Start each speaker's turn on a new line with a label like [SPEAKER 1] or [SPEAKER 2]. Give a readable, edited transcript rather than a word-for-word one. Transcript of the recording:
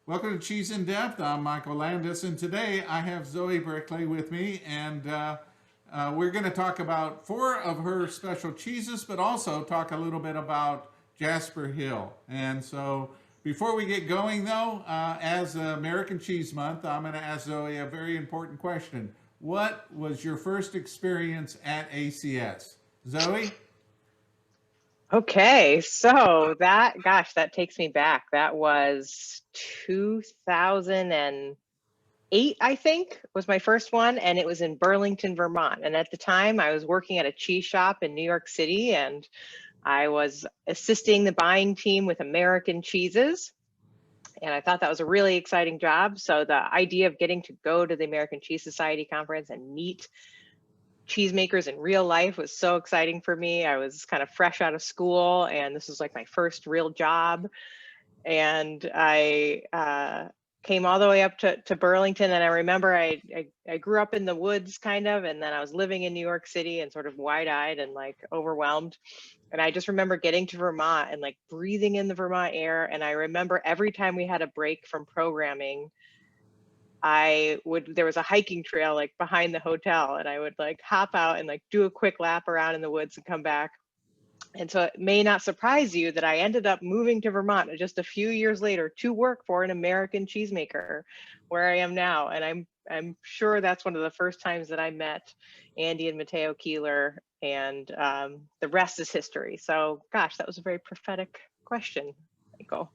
[SPEAKER 1] Welcome to Cheese in Depth. I'm Michael Landis, and today I have Zoe Brickley with me, and we're going to talk about 4 of her special cheeses, but also talk a little bit about Jasper Hill. And so, before we get going, though, as American Cheese Month, I'm going to ask Zoe a very important question. What was your first experience at ACS? Zoe?
[SPEAKER 2] Okay, so that takes me back. That was 2008, I think, was my first one, and it was in Burlington, Vermont. And at the time, I was working at a cheese shop in New York City, and I was assisting the buying team with American cheeses. And I thought that was a really exciting job. So the idea of getting to go to the American Cheese Society conference and meet cheesemakers in real life was so exciting for me. I was kind of fresh out of school, and this was like my first real job. And I came all the way up to Burlington. And I remember I grew up in the woods kind of, and then I was living in New York City and sort of wide-eyed and like overwhelmed. And I just remember getting to Vermont and like breathing in the Vermont air. And I remember every time we had a break from programming, there was a hiking trail like behind the hotel, and I would like hop out and like do a quick lap around in the woods and come back. And so it may not surprise you that I ended up moving to Vermont just a few years later to work for an American cheesemaker where I am now. And I'm sure that's one of the first times that I met Andy and Matteo Keeler, and the rest is history. So gosh, that was a very prophetic question, Michael.